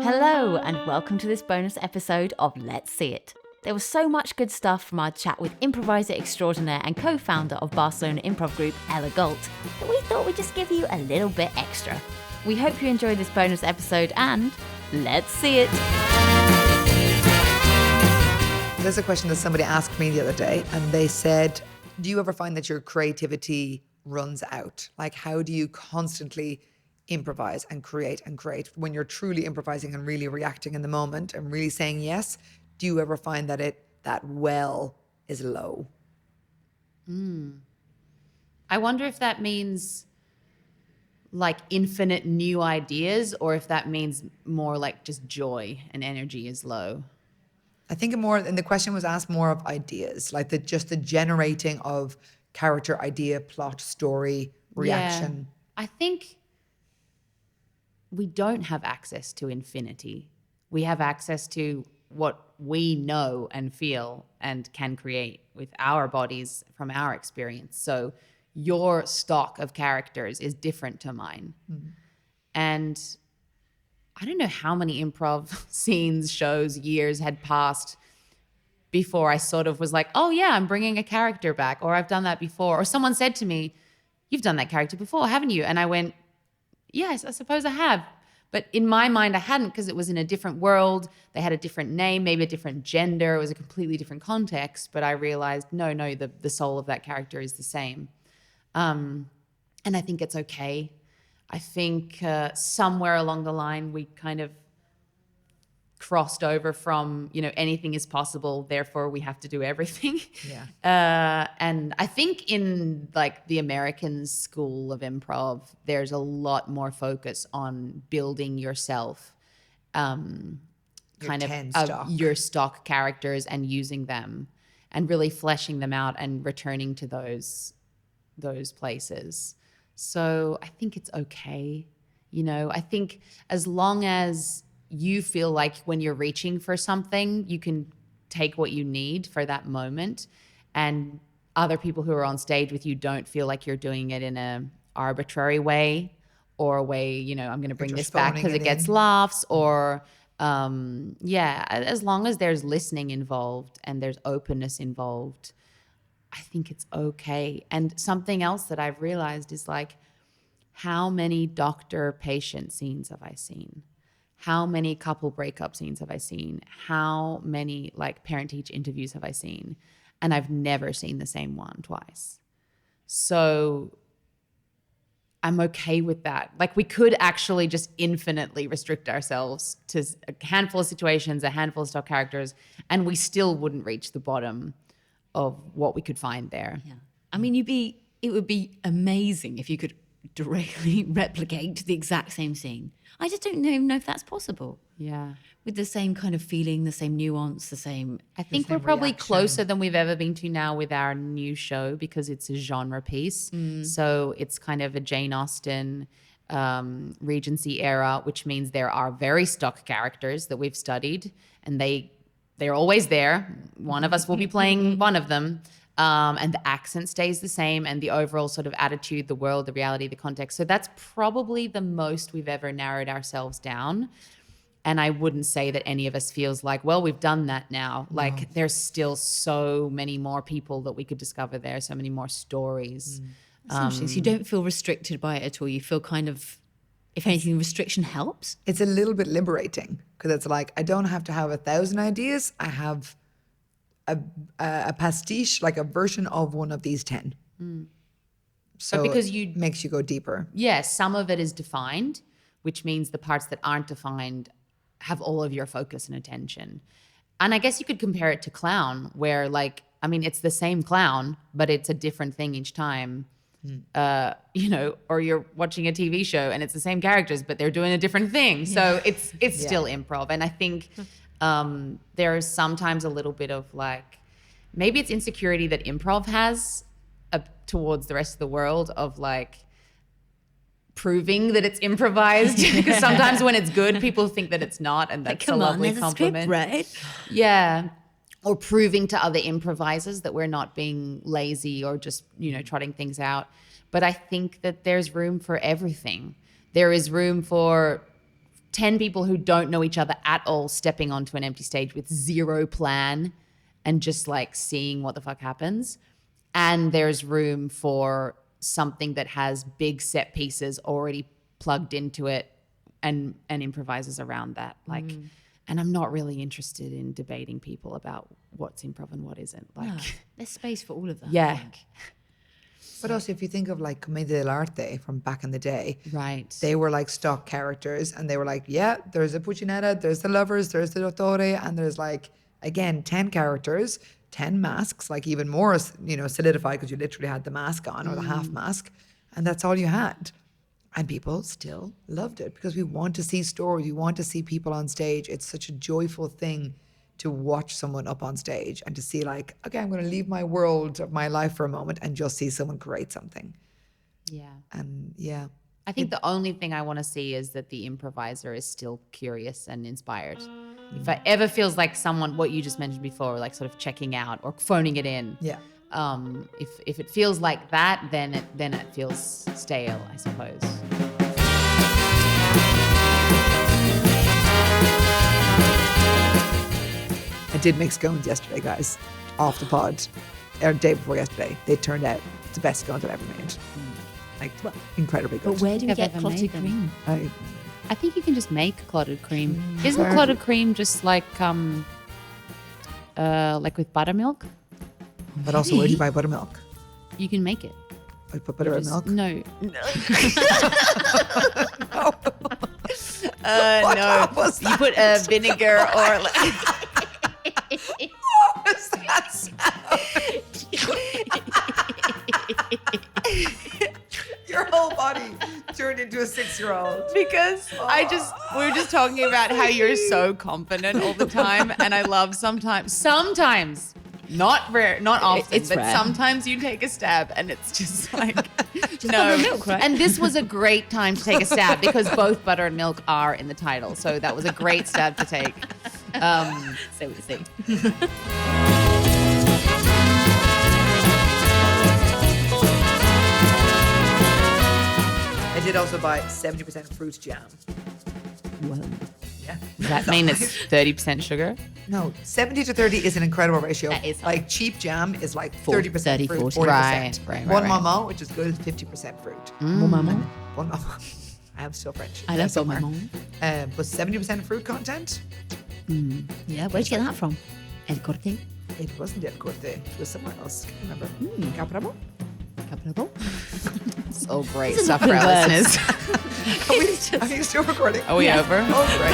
Hello, and welcome to this bonus episode of Let's See It. There was so much good stuff from our chat with improviser extraordinaire and co-founder of Barcelona improv group, Ella Galt, that we thought we'd just give you a little bit extra. We hope you enjoy this bonus episode and let's see it. There's a question that somebody asked me the other day, and they said, do you ever find that your creativity runs out? Like, how do you constantly improvise and create when you're truly improvising and really reacting in the moment and really saying yes? Do you ever find that that well is low? I wonder if that means like infinite new ideas, or if that means more like just joy and energy is low. I think and the question was asked more of ideas, like the generating of character, idea, plot, story, reaction. Yeah. I think we don't have access to infinity. We have access to what we know and feel and can create with our bodies from our experience. So your stock of characters is different to mine. Mm-hmm. And I don't know how many improv scenes, shows, years had passed before I sort of was like, oh yeah, I'm bringing a character back, or I've done that before. Or someone said to me, you've done that character before, haven't you? And I went, yes, I suppose I have. But in my mind, I hadn't, because it was in a different world. They had a different name, maybe a different gender. It was a completely different context. But I realized, no, the soul of that character is the same. And I think it's okay. I think somewhere along the line, we kind of crossed over from, anything is possible, therefore we have to do everything. Yeah. And I think in like the American school of improv, there's a lot more focus on building yourself, your stock characters and using them and really fleshing them out and returning to those places. So I think it's okay. I think as long as you feel like when you're reaching for something, you can take what you need for that moment, and other people who are on stage with you don't feel like you're doing it in a arbitrary way, or a way, I'm going to bring this back because it gets laughs, or as long as there's listening involved and there's openness involved, I think it's okay. And something else that I've realized is like, how many doctor-patient scenes have I seen? How many couple breakup scenes have I seen? How many like parent-teach interviews have I seen? And I've never seen the same one twice. So I'm okay with that. Like, we could actually just infinitely restrict ourselves to a handful of situations, a handful of stock characters, and we still wouldn't reach the bottom of what we could find there. Yeah. I mean, it would be amazing if you could directly replicate the exact same scene. I just don't even know if that's possible. Yeah. With the same kind of feeling, the same nuance, I think we're probably closer than we've ever been to now with our new show, because it's a genre piece. So it's kind of a Jane Austen, Regency era, which means there are very stock characters that we've studied, and they're always there. One of us will be playing one of them. And the accent stays the same, and the overall sort of attitude, the world, the reality, the context. So that's probably the most we've ever narrowed ourselves down. And I wouldn't say that any of us feels like, well, we've done that now. No. Like, there's still so many more people that we could discover there, so many more stories. So you don't feel restricted by it at all. You feel kind of, if anything, restriction helps. It's a little bit liberating, because it's like, I don't have to have 1,000 ideas. I have a pastiche, like a version of one of these 10. So because it makes you go deeper. Yes, some of it is defined, which means the parts that aren't defined have all of your focus and attention. And I guess you could compare it to clown, where it's the same clown, but it's a different thing each time. Or you're watching a TV show and it's the same characters, but they're doing a different thing. So it's still improv. And I think there's sometimes a little bit of like, maybe it's insecurity that improv has towards the rest of the world, of like proving that it's improvised. Because sometimes when it's good, people think that it's not, and that's a lovely compliment. Script, right? Yeah. Or proving to other improvisers that we're not being lazy or just, trotting things out. But I think that there's room for everything. There is room for 10 people who don't know each other at all stepping onto an empty stage with zero plan and just like seeing what the fuck happens. And there's room for something that has big set pieces already plugged into it and improvises around that. Like, and I'm not really interested in debating people about what's improv and what isn't. Like, No, there's space for all of that. yeah, I think. But also, if you think of like Commedia dell'arte from back in the day, right. they were like stock characters, and they were like, yeah, there's a Puccinetta, there's the lovers, there's the dottore, and there's like, again, 10 characters, 10 masks, like even more, solidified because you literally had the mask on or the half mask, and that's all you had. And people still loved it because we want to see stories, we want to see people on stage. It's such a joyful thing to watch someone up on stage and to see like, okay, I'm going to leave my world of my life for a moment and just see someone create something. Yeah. And yeah. I think the only thing I want to see is that the improviser is still curious and inspired. If it ever feels like someone, what you just mentioned before, like sort of checking out or phoning it in. Yeah. If it feels like that, then it feels stale, I suppose. I did make scones yesterday, guys, off the pod, or the day before yesterday. They turned out the best scones I've ever made. Like, incredibly good. But where do we Have get ever clotted made them? cream? I think you can just make clotted cream. Isn't clotted cream just like with buttermilk? But also, where do you buy buttermilk? You can make it. I put butter in milk? No. What No. was You put vinegar or like. What was that sound? Your whole body turned into a 6-year-old. Because we were just talking about how you're so confident all the time, and I love sometimes, not often, It's but rare. sometimes you take a stab and it's just like, butter no. and milk, right? And this was a great time to take a stab because both butter and milk are in the title, so that was a great stab to take. So we see. I did also buy 70% fruit jam. Whoa. Yeah. Does that mean it's 30% sugar? No, 70 to 30 is an incredible ratio. That is like cheap jam is like 40, 30% fruit, 40. 40%. Right. One maman, which is good, is 50% fruit. Bon maman. One maman. I am still French. I love bon somewhere. maman. But 70% fruit content, Yeah, where'd you get that from? El Corte. it wasn't El Corte. It was somewhere else. Can't remember. Capramo? So great These are stuff for our lovely listeners. Are we still recording? Are we over? Oh, great.